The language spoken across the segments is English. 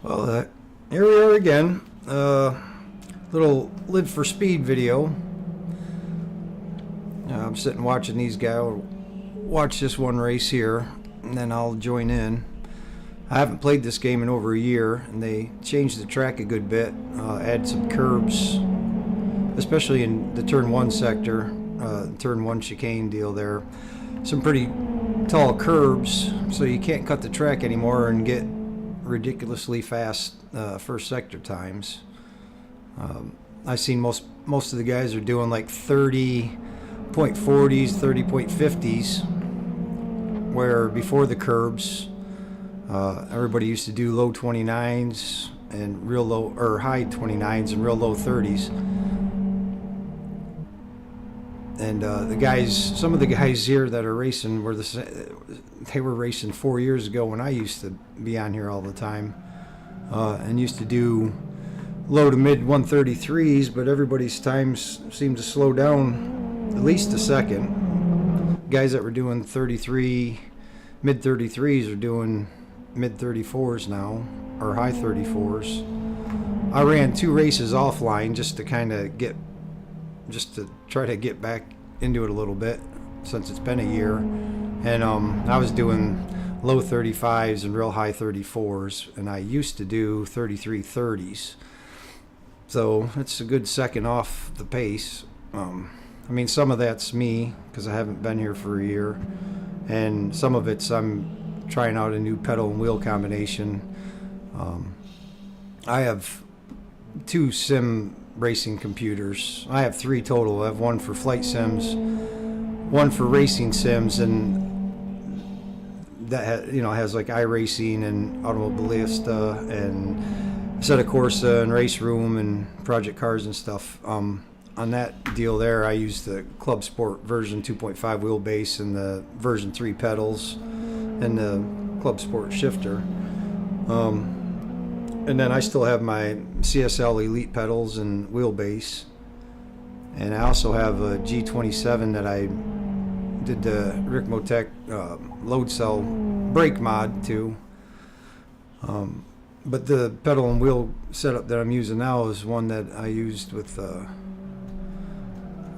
Well, here we are again. Little Live for Speed video. I'm sitting watching these guys watch this one race here, and then I'll join in. I haven't played this game in over a year, and they changed the track a good bit, add some curbs, especially in the turn one sector, turn one chicane deal there. Some pretty tall curbs, so you can't cut the track anymore and get ridiculously fast first sector times. I've seen most of the guys are doing like 30.40s, 30.50s, where before the curbs, everybody used to do low 29s and real low, or high 29s and real low 30s. And the guys, some of the guys here that are racing they were racing 4 years ago when I used to be on here all the time, and used to do low to mid 133s, but everybody's times seemed to slow down at least a second. Guys that were doing 33, mid 33s are doing mid 34s now, or high 34s. I ran 2 races offline just to try to get back into it a little bit since it's been a year, and I was doing low 35s and real high 34s, and I used to do 33 30s, so it's a good second off the pace. I mean, some of that's me because I haven't been here for a year, and some of it's I'm trying out a new pedal and wheel combination. I have 2 sim racing computers. I have 3 total. I have one for flight sims, one for racing sims, and that has like iRacing and Automobilista and Assetto Corsa and Race Room and Project Cars and stuff. On that deal there, I use the Club Sport version 2.5 wheelbase and the version 3 pedals and the Club Sport shifter. And then I still have my CSL Elite pedals and wheelbase. And I also have a G27 that I did the Rick Motec load cell brake mod to. But the pedal and wheel setup that I'm using now is one that I used with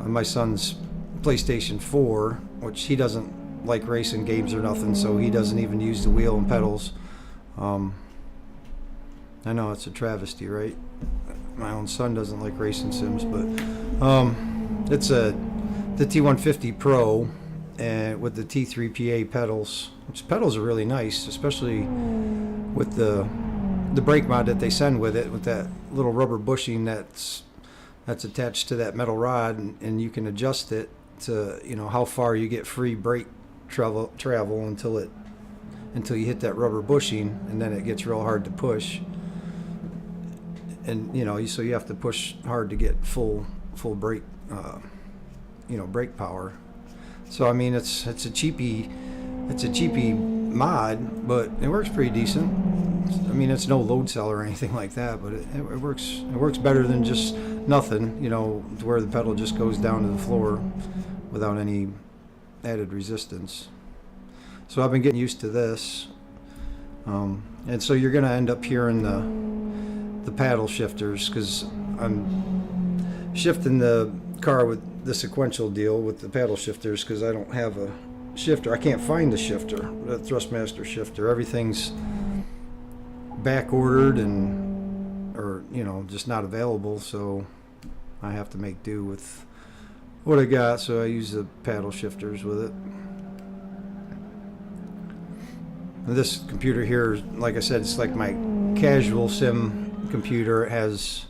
my son's PlayStation 4, which he doesn't like racing games or nothing, so he doesn't even use the wheel and pedals. I know it's a travesty, right? My own son doesn't like racing sims, but it's the T150 Pro and with the T3PA pedals, which pedals are really nice, especially with the brake mod that they send with it, with that little rubber bushing that's attached to that metal rod, and you can adjust it to how far you get free brake travel until you hit that rubber bushing, and then it gets real hard to push. And so you have to push hard to get full brake brake power. So I mean, it's a cheapy mod, but it works pretty decent. I mean, it's no load cell or anything like that, but it works better than just nothing, to where the pedal just goes down to the floor without any added resistance. So I've been getting used to this, and so you're going to end up hearing the paddle shifters, because I'm shifting the car with the sequential deal with the paddle shifters, because I don't have a shifter. I can't find the shifter, the Thrustmaster shifter. Everything's back ordered or just not available, so I have to make do with what I got. So I use the paddle shifters with it. And this computer here, like I said, it's like my casual sim computer. It has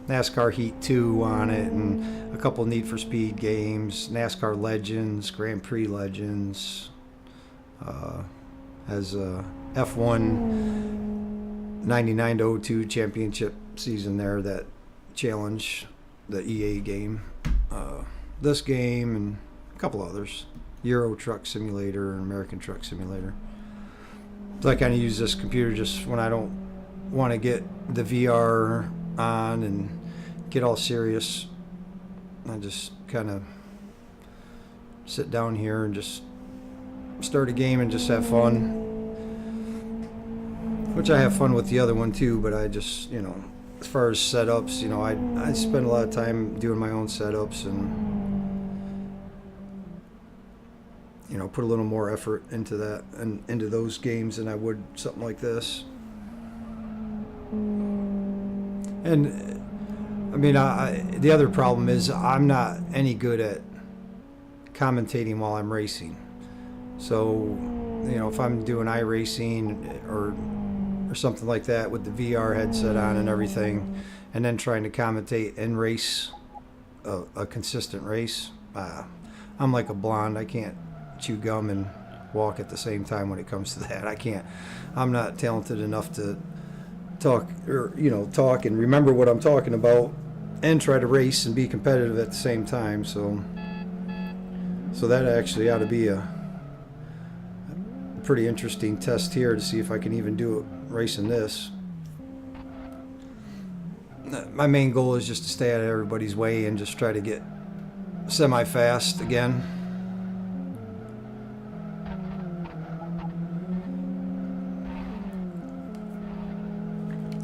NASCAR Heat 2 on it, and a couple Need for Speed games, NASCAR Legends, Grand Prix Legends, has a F1 99-02 championship season there, that challenge, the EA game, this game, and a couple others, Euro Truck Simulator and American Truck Simulator. So I kind of use this computer just when I don't want to get the VR on and get all serious. I just kind of sit down here and just start a game and just have fun. which I have fun with the other one too. But I just, you know, as far as setups, you know, I spend a lot of time doing my own setups and, you know, put a little more effort into that and into those games than I would something like this. And I mean, the other problem is I'm not any good at commentating while I'm racing. So, you know, if I'm doing iRacing or something like that with the VR headset on and everything, and then trying to commentate and race a consistent race, I'm like a blonde. I can't chew gum and walk at the same time when it comes to that. I can't. I'm not talented enough to talk and remember what I'm talking about and try to race and be competitive at the same time. So that actually ought to be a pretty interesting test here to see if I can even do it racing this. My main goal is just to stay out of everybody's way and just try to get semi-fast again.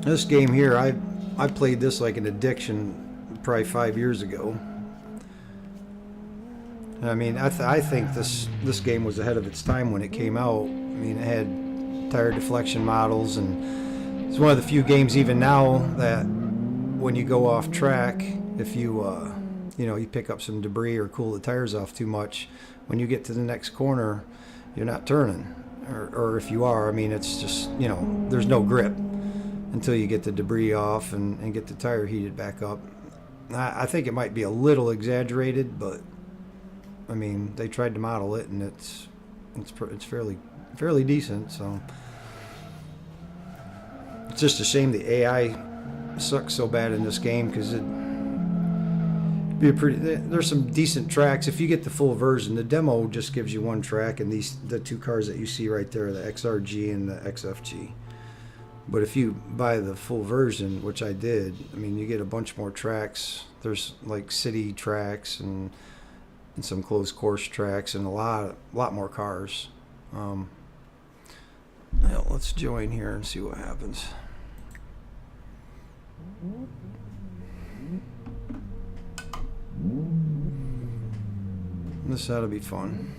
This game here, I played this like an addiction probably 5 years ago. I mean, I think this game was ahead of its time when it came out. I mean, it had tire deflection models, and it's one of the few games even now that when you go off track, if you you pick up some debris or cool the tires off too much, when you get to the next corner, you're not turning, or if you are, I mean, it's just, you know, there's no grip until you get the debris off and get the tire heated back up. I think it might be a little exaggerated, but I mean, they tried to model it, and it's fairly decent. So it's just a shame the AI sucks so bad in this game, because there's some decent tracks if you get the full version. The demo just gives you one track, and the two cars that you see right there, the XRG and the XFG. But if you buy the full version, which I did, I mean, you get a bunch more tracks. There's like city tracks and some closed course tracks and a lot more cars. Let's join here and see what happens. This ought to be fun.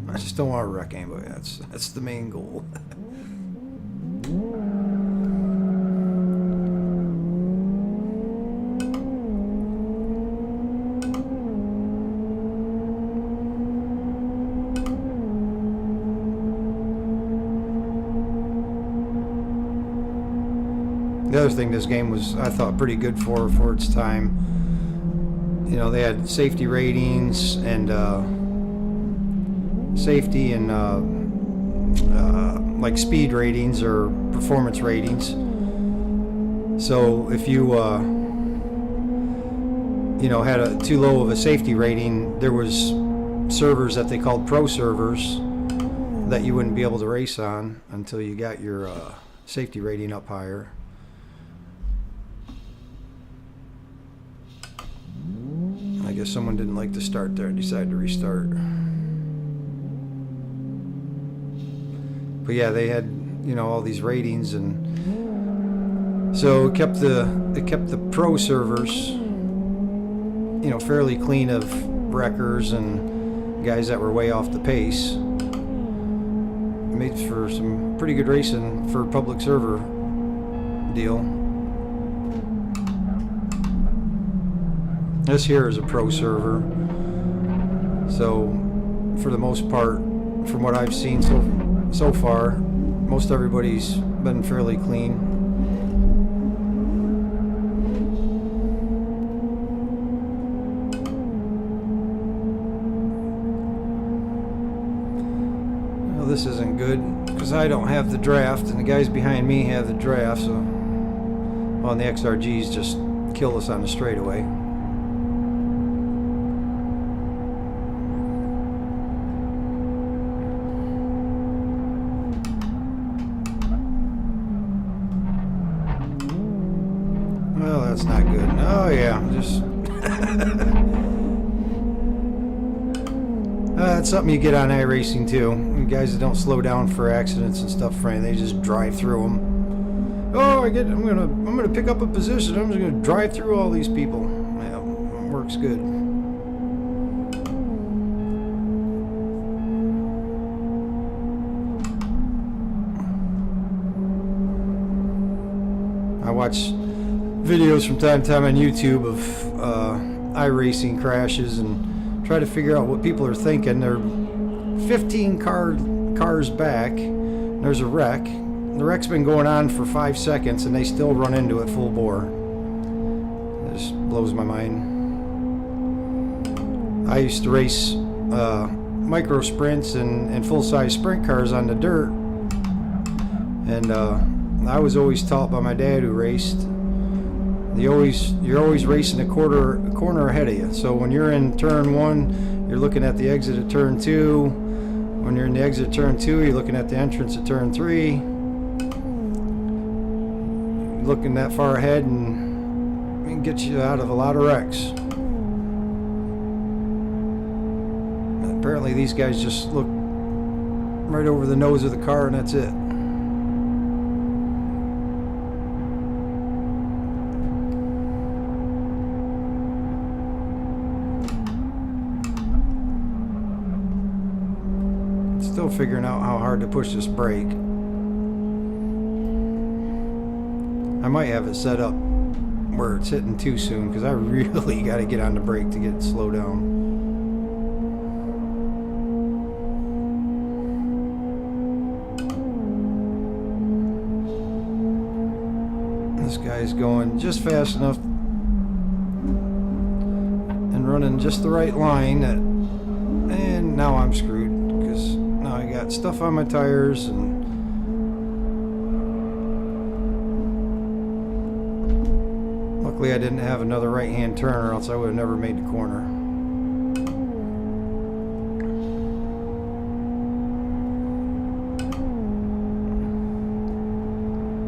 I just don't want to wreck anybody. That's the main goal. The other thing this game was, I thought, pretty good for its time. You know, they had safety ratings and safety and like speed ratings or performance ratings. So if you had too low of a safety rating, there was servers that they called pro servers that you wouldn't be able to race on until you got your safety rating up higher. I guess someone didn't like the start there and decided to restart. But yeah, they had, all these ratings, and so it kept the pro servers, fairly clean of wreckers and guys that were way off the pace. It made for some pretty good racing for a public server deal. This here is a pro server, so for the most part, from what I've seen so far, most everybody's been fairly clean. Well, this isn't good because I don't have the draft, and the guys behind me have the draft, so on the XRGs just kill us on the straightaway. Well, that's not good. Oh yeah, just That's something you get on iRacing too. Guys that don't slow down for accidents and stuff, Frank, they just drive through them. Oh, I'm gonna pick up a position. I'm just gonna drive through all these people. Yeah, it works good. I watch videos from time to time on YouTube of iRacing crashes and try to figure out what people are thinking. They're 15 cars back. There's a wreck. The wreck's been going on for 5 seconds and they still run into it full bore. It just blows my mind. I used to race micro sprints and full-size sprint cars on the dirt, and I was always taught by my dad who raced, you're always racing a corner ahead of you. So when you're in turn 1, you're looking at the exit of turn 2. When you're in the exit of turn 2, you're looking at the entrance of turn 3. Looking that far ahead and it can get you out of a lot of wrecks. Apparently these guys just look right over the nose of the car and that's it. Still figuring out how hard to push this brake. I might have it set up where it's hitting too soon because I really got to get on the brake to get it slow down. This guy's going just fast enough and running just the right line and now I'm screwed because now I got stuff on my tires and luckily I didn't have another right-hand turn or else I would have never made the corner.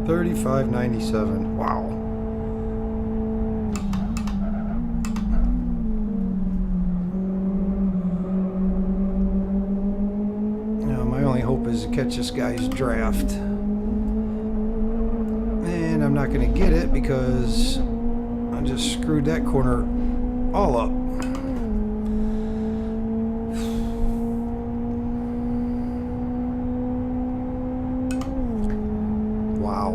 $35.97. Wow. My only hope is to catch this guy's draft. And I'm not going to get it because I just screwed that corner all up. Wow.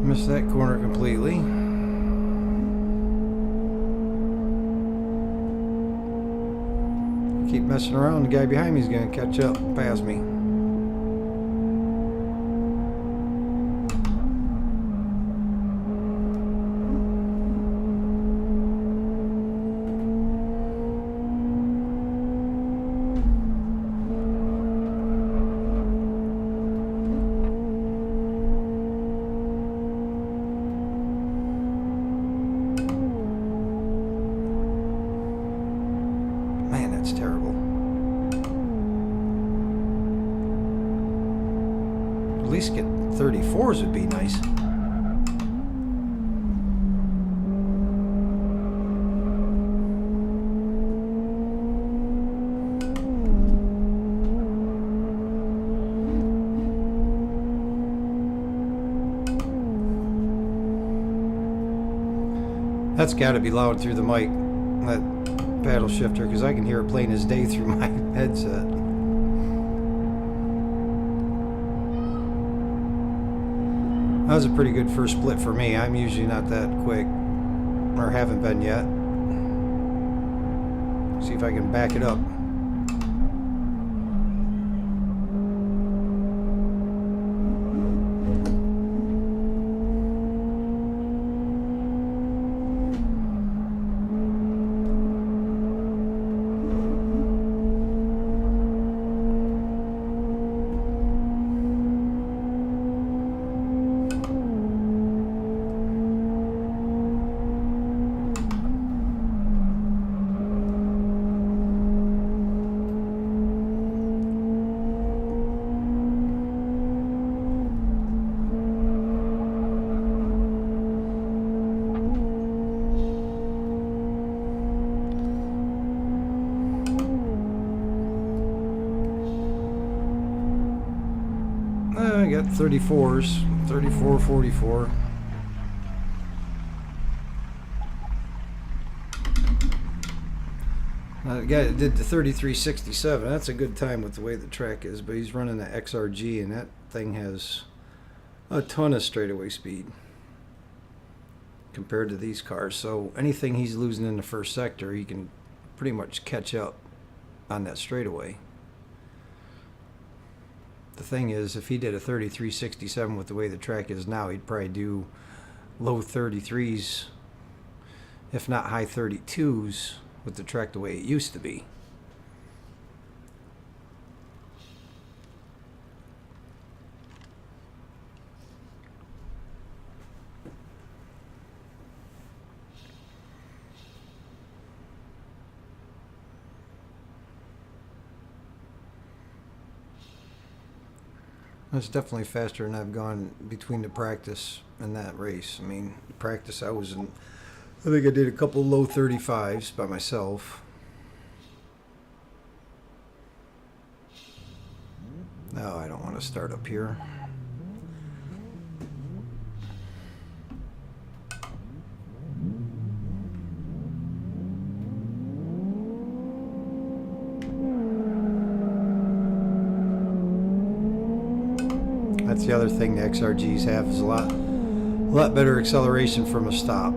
Missed that corner completely. Keep messing around, the guy behind me is going to catch up past me. Man, that's terrible. At least get 34s would be nice. That's got to be loud through the mic, that paddle shifter, because I can hear it plain as day through my headset. That was a pretty good first split for me. I'm usually not that quick, or haven't been yet. See if I can back it up. Yep, 34s. 34, 44. The guy that did the 3367, that's a good time with the way the track is, but he's running the XRG, and that thing has a ton of straightaway speed compared to these cars. So anything he's losing in the first sector, he can pretty much catch up on that straightaway. The thing is, if he did a 3367 with the way the track is now, he'd probably do low 33s, if not high 32s, with the track the way it used to be. That's definitely faster than I've gone between the practice and that race. I mean, the practice I was in, I think I did a couple low 35s by myself. No, I don't want to start up here. That's the other thing the XRGs have, is a lot better acceleration from a stop.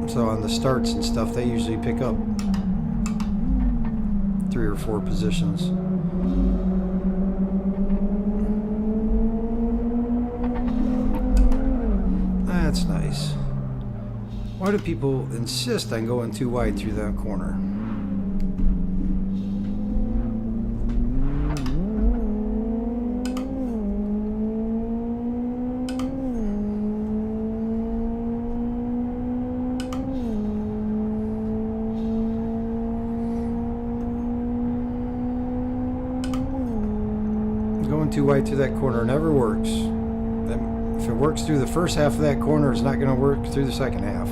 So on the starts and stuff, they usually pick up 3 or 4 positions. That's nice. Why do people insist on going too wide through that corner? Going too wide through that corner never works. If it works through the first half of that corner, it's not going to work through the second half.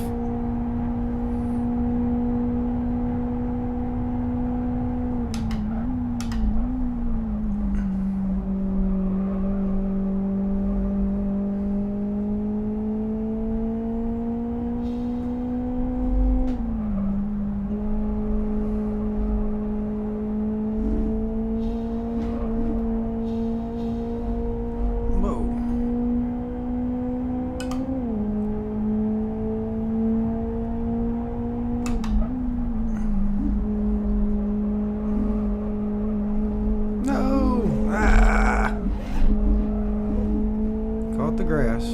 Caught the grass.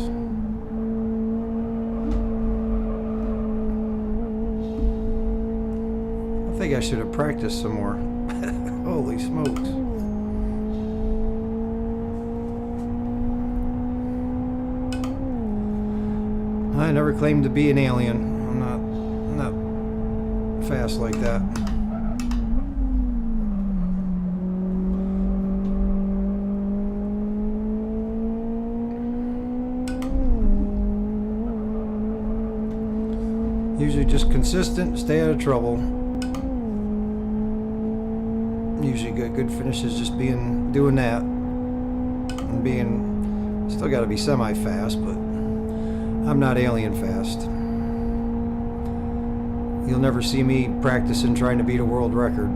I think I should have practiced some more. Holy smokes. I never claimed to be an alien. I'm not fast like that. Usually just consistent, stay out of trouble. Usually good finishes, just doing that. And being, still got to be semi-fast, but I'm not alien fast. You'll never see me practicing trying to beat a world record.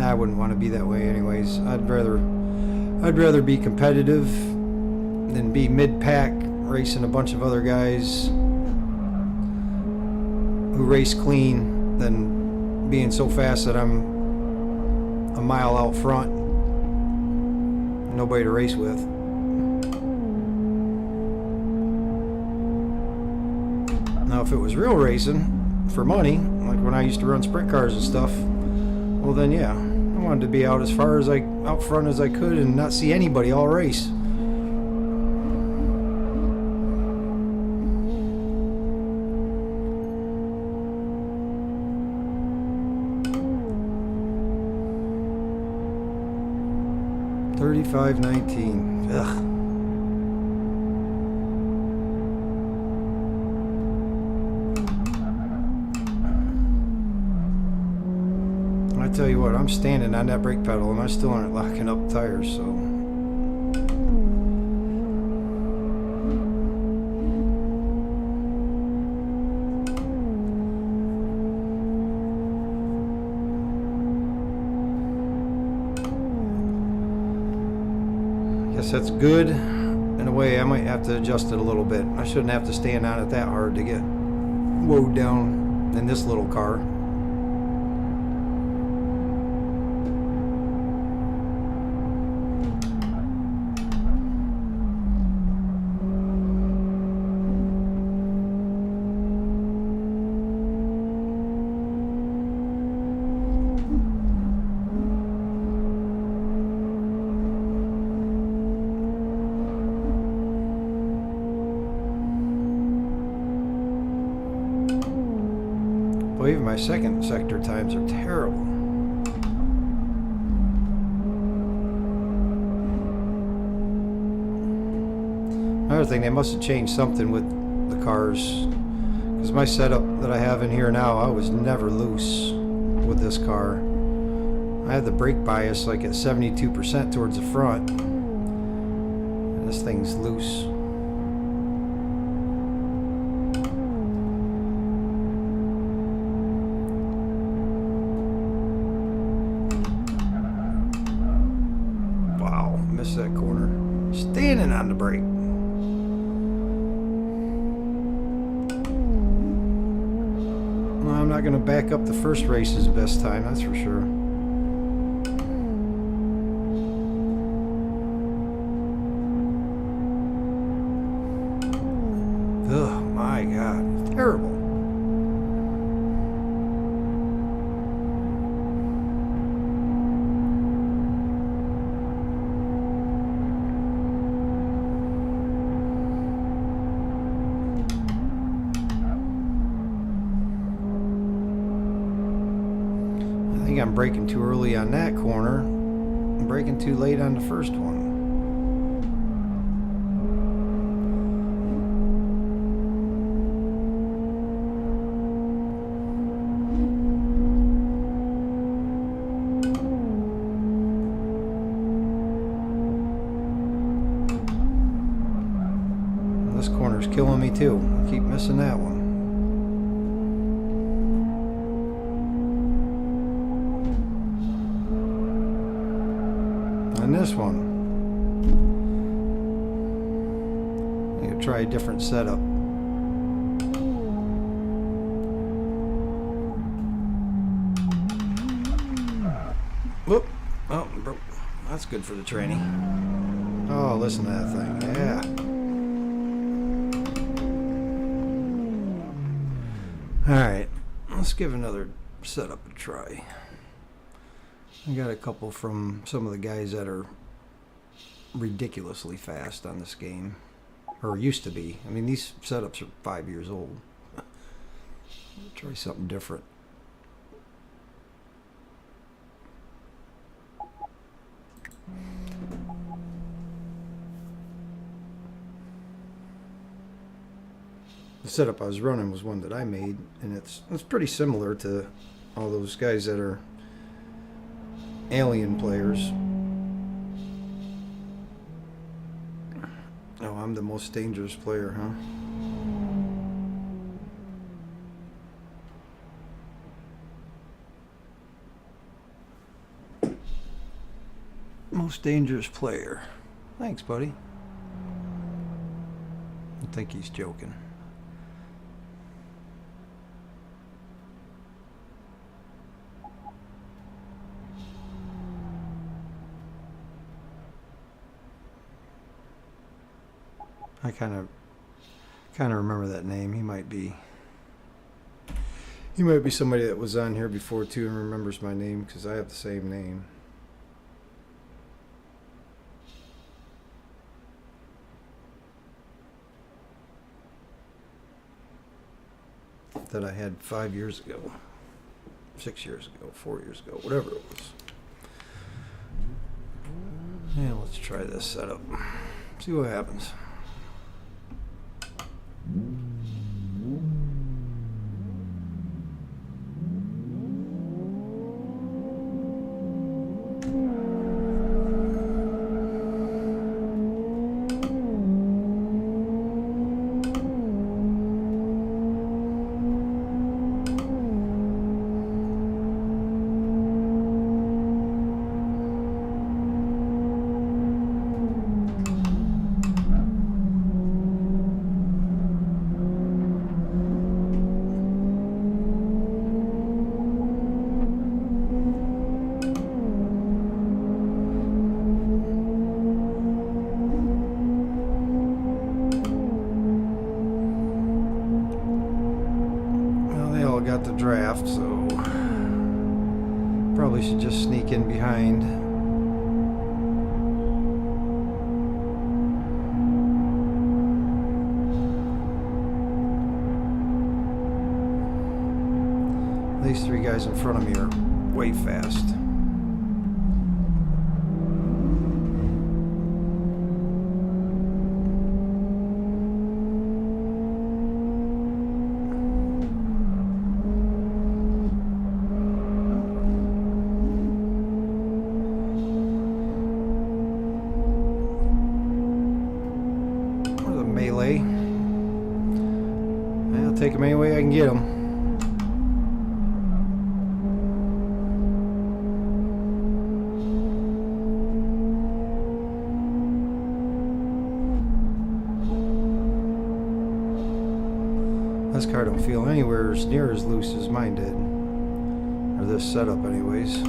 I wouldn't want to be that way anyways. I'd rather be competitive than be mid-pack racing a bunch of other guys who race clean than being so fast that I'm a mile out front, nobody to race with. Now if it was real racing for money, like when I used to run sprint cars and stuff, well then yeah, I wanted to be out as far as out front as I could and not see anybody all race. $35.19. Ugh. tell you what, I'm standing on that brake pedal and I still aren't locking up tires, so. Guess that's good. In a way, I might have to adjust it a little bit. I shouldn't have to stand on it that hard to get woed down in this little car. Well, even my second sector times are terrible. Another thing, they must have changed something with the cars, because my setup that I have in here now, I was never loose with this car. I had the brake bias like at 72% towards the front, and this thing's loose. Missed that corner. Standing on the brake. Well, I'm not going to back up the first race's best time, that's for sure. Oh my God, terrible. I think I'm braking too early on that corner. I'm braking too late on the first one. This corner's killing me too. I keep missing that one. And this one, I'm going to try a different setup. Whoop. Oh, broke. That's good for the tranny. Oh, listen to that thing. Yeah. Alright, let's give another setup a try. I got a couple from some of the guys that are ridiculously fast on this game, or used to be. I mean, these setups are 5 years old. Try something different. The setup I was running was one that I made, and it's pretty similar to all those guys that are Alien players. Oh, I'm the most dangerous player, huh? Most dangerous player. Thanks, buddy. I think he's joking. I kind of remember that name. He might be somebody that was on here before too and remembers my name, because I have the same name. That I had 5 years ago, 6 years ago, 4 years ago, whatever it was. Yeah, let's try this setup. See what happens. all got the draft, so probably should just sneak in behind. These three guys in front of me are way fast. Melee. I'll take them any way I can get them. This car don't feel anywhere as near as loose as mine did, or this setup anyways.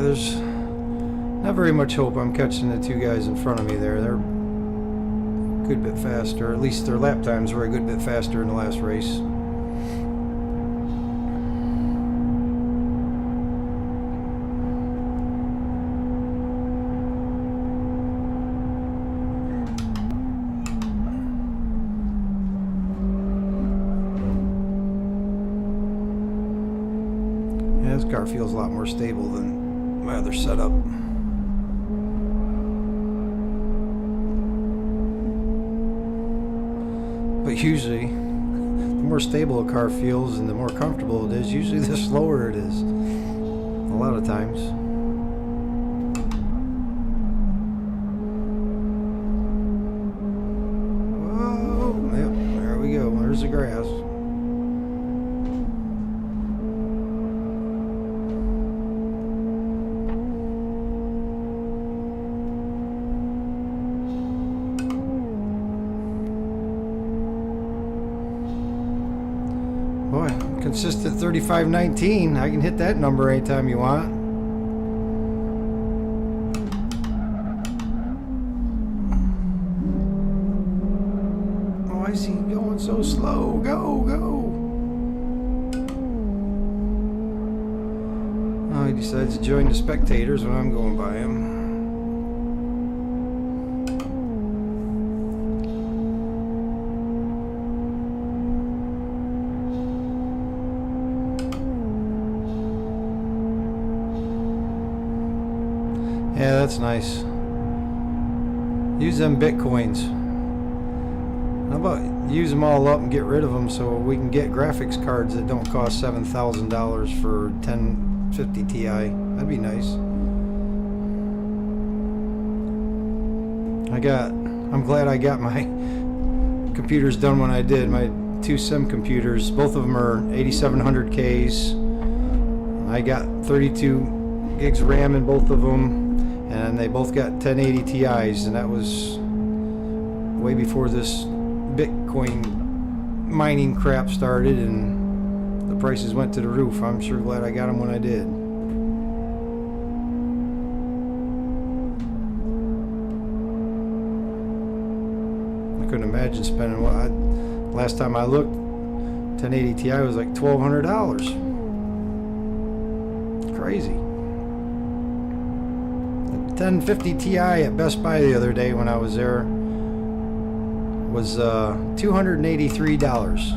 There's not very much hope I'm catching the two guys in front of me there. They're a good bit faster, at least their lap times were a good bit faster in the last race. Yeah, this car feels a lot more stable than my other setup. But usually, the more stable a car feels and the more comfortable it is, usually the slower it is. A lot of times. Whoa, yep, there we go. There's the grass. Boy, consistent 35.19. I can hit that number anytime you want. Why is he going so slow? Go, go. Oh, he decides to join the spectators when I'm going by him. Yeah, that's nice. Use them bitcoins. How about use them all up and get rid of them so we can get graphics cards that don't cost $7,000 for 1050 Ti. That'd be nice. I'm glad I got my computers done when I did. My two sim computers, both of them are 8700Ks. I got 32 gigs RAM in both of them. And they both got 1080 Ti's, and that was way before this Bitcoin mining crap started and the prices went to the roof. I'm sure glad I got them when I did. I couldn't imagine spending last time I looked, 1080 Ti was like $1,200. Crazy. 1050 Ti at Best Buy the other day when I was there was $283.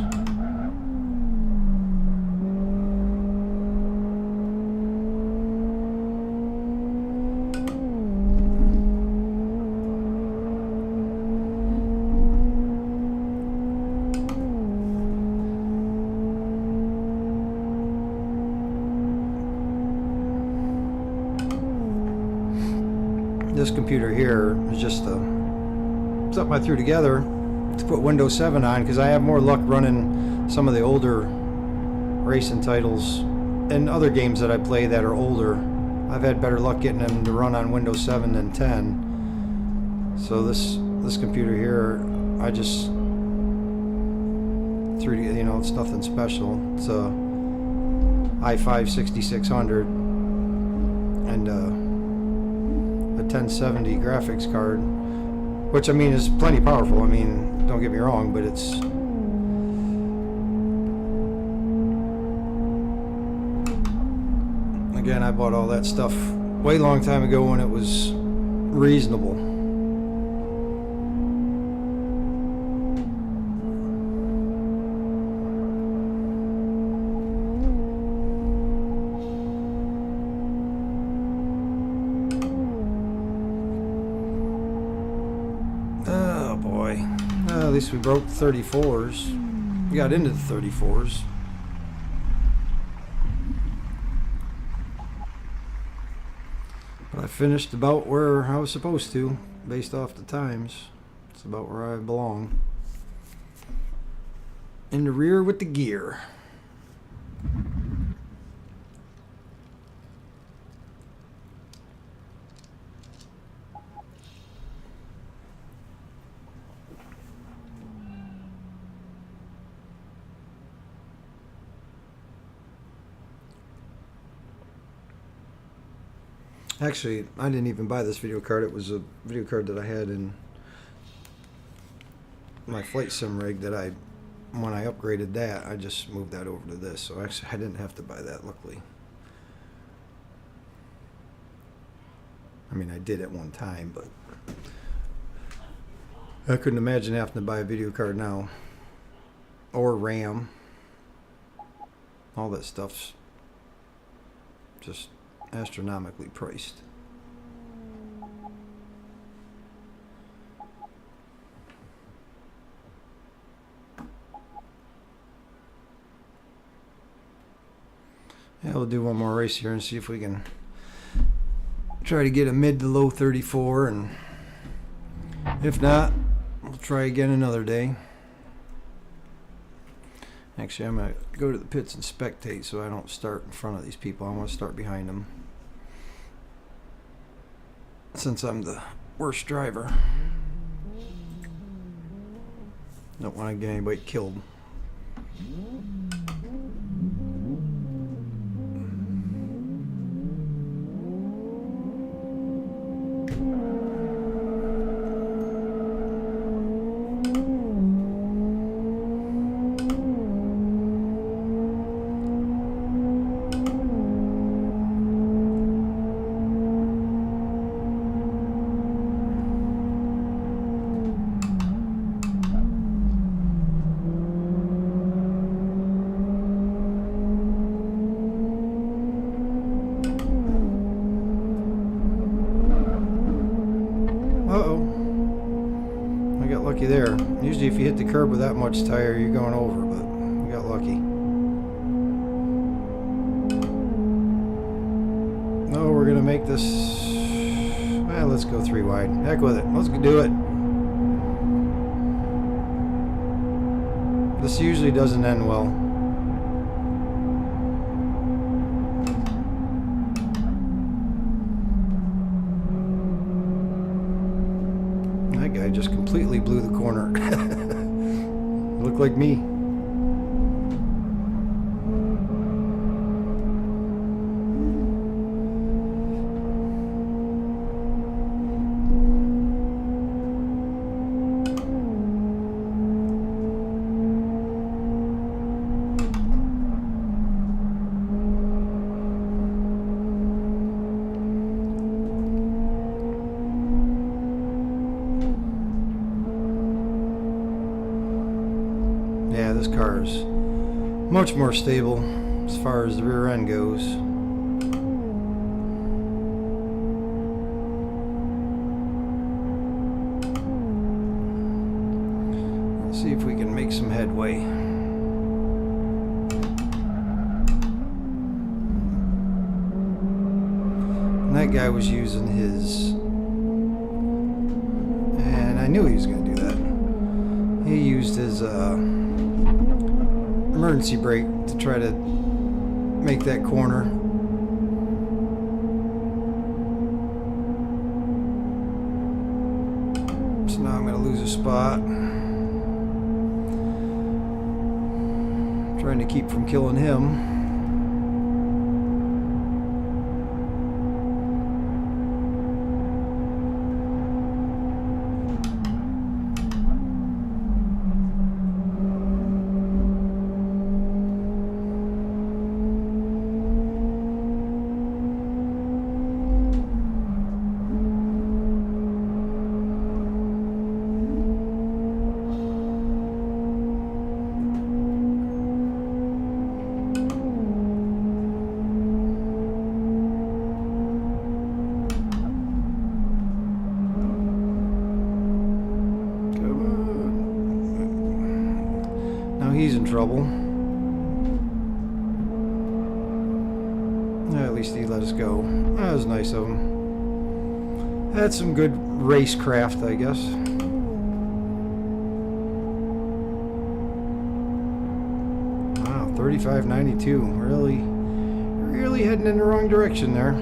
This computer here is just something I threw together to put Windows 7 on because I have more luck running some of the older racing titles and other games that I play that are older, I've had better luck getting them to run on Windows 7 than 10. So this computer here, I just 3D, you know, it's nothing special. It's a i5 6600 and a 1070 graphics card, which I mean is plenty powerful. I mean, don't get me wrong, but it's again, I bought all that stuff way long time ago when it was reasonable. Oh boy. At least we broke 34s. We got into the 34s. But I finished about where I was supposed to, based off the times. It's about where I belong. In the rear with the gear. Actually, I didn't even buy this video card. It was a video card that I had in my flight sim rig that when I upgraded that, I just moved that over to this. So actually, I didn't have to buy that, luckily. I mean, I did at one time, but I couldn't imagine having to buy a video card now. Or RAM. All that stuff's just astronomically priced. Yeah, we'll do one more race here and see if we can try to get a mid to low 34, and if not, we'll try again another day. Actually, I'm going to go to the pits and spectate so I don't start in front of these people. I want to start behind them, since I'm the worst driver. Don't want to get anybody killed. Uh-oh. I got lucky there. Usually if you hit the curb with that much tire, you're going over, but we got lucky. No, we're going to make this... Well, let's go 3 wide. Heck with it. Let's do it. This usually doesn't end well. That guy just completely blew the corner. Looked like me. Yeah, this car is much more stable as far as the rear end goes. Let's see if we can make some headway. And that guy was using his... And I knew he was going to do that. He used his emergency brake to try to make that corner. So now I'm going to lose a spot. Trying to keep from killing him. He's in trouble. At least he let us go. That was nice of him. Had some good racecraft, I guess. Wow, 35.92. Really heading in the wrong direction there.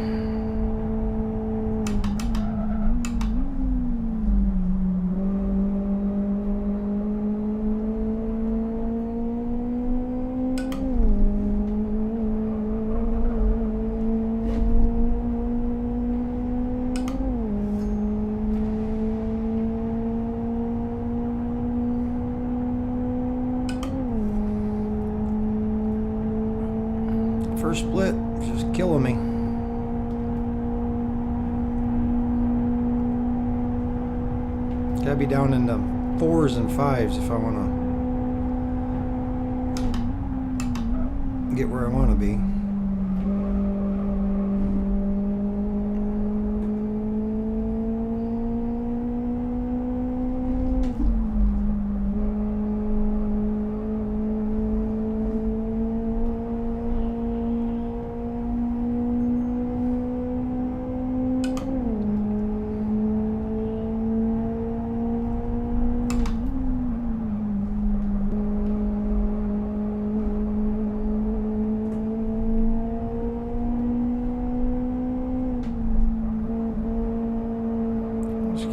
First split, just killing me. Gotta be down in the 4s and 5s if I want to get where I want to be.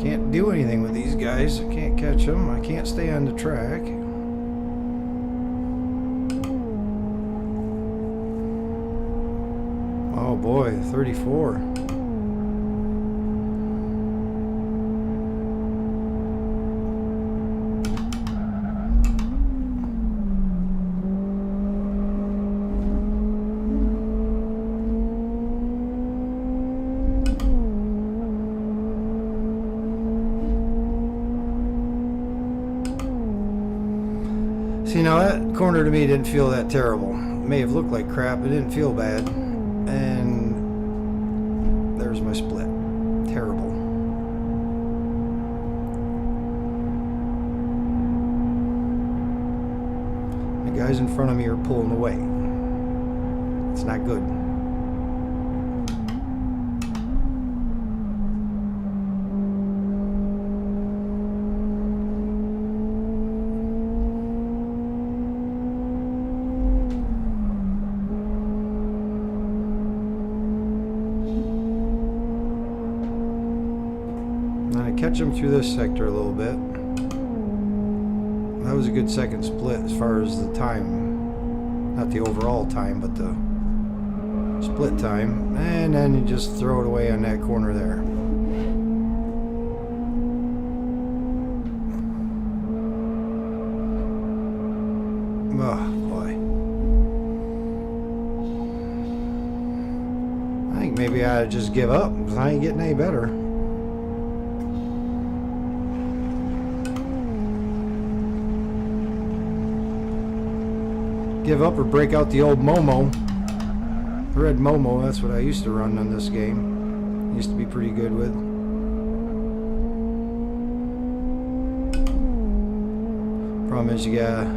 Can't do anything with these guys. I can't catch them. I can't stay on the track. Oh boy, 34. See, now that corner to me didn't feel that terrible. It may have looked like crap, but it didn't feel bad. And there's my split. Terrible. The guys in front of me are pulling away. It's not good. Catch them through this sector a little bit. That was a good second split as far as the time. Not the overall time, but the split time. And then you just throw it away on that corner there. Oh, boy. I think maybe I ought to just give up, because I ain't getting any better. Give up or break out the old Momo. The red Momo, that's what I used to run on this game. Used to be pretty good with. Problem is you gotta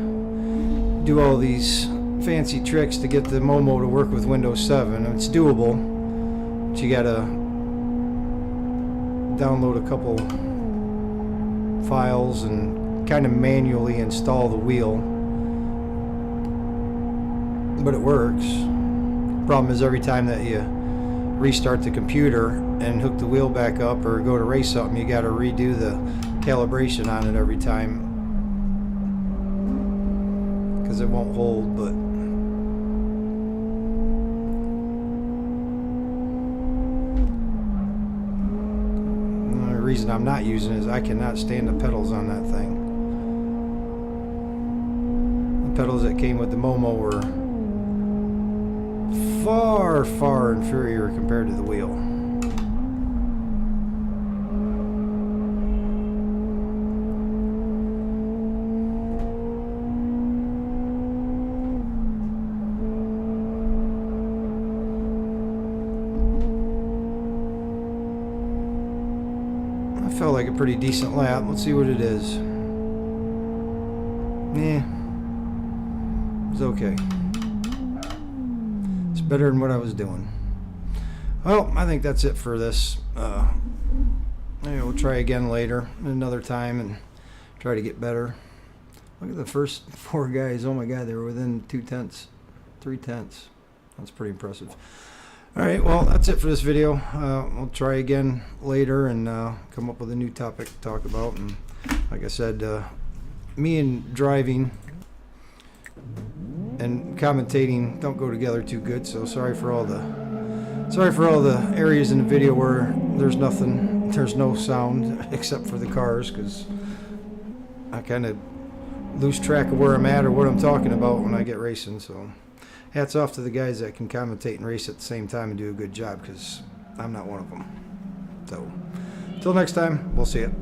do all these fancy tricks to get the Momo to work with Windows 7. It's doable, but you gotta download a couple files and kind of manually install the wheel. but it works. Problem is, every time that you restart the computer and hook the wheel back up or go to race something, you got to redo the calibration on it every time because it won't hold. But the only reason I'm not using it is I cannot stand the pedals on that thing. The pedals that came with the Momo were far, far inferior compared to the wheel. I felt like a pretty decent lap. Let's see what it is. Yeah, it's okay. Better than what I was doing. Well, I think that's it for this. Maybe we'll try again later, another time, and try to get better. Look at the first 4 guys. Oh my God, they were within 2/10, 3/10. That's pretty impressive. All right, well, that's it for this video. We'll try again later and come up with a new topic to talk about. And like I said, me and driving and commentating don't go together too good, so sorry for all the areas in the video where there's no sound except for the cars, because I kind of lose track of where I'm at or what I'm talking about when I get racing. So hats off to the guys that can commentate and race at the same time and do a good job, because I'm not one of them. So until next time, we'll see you.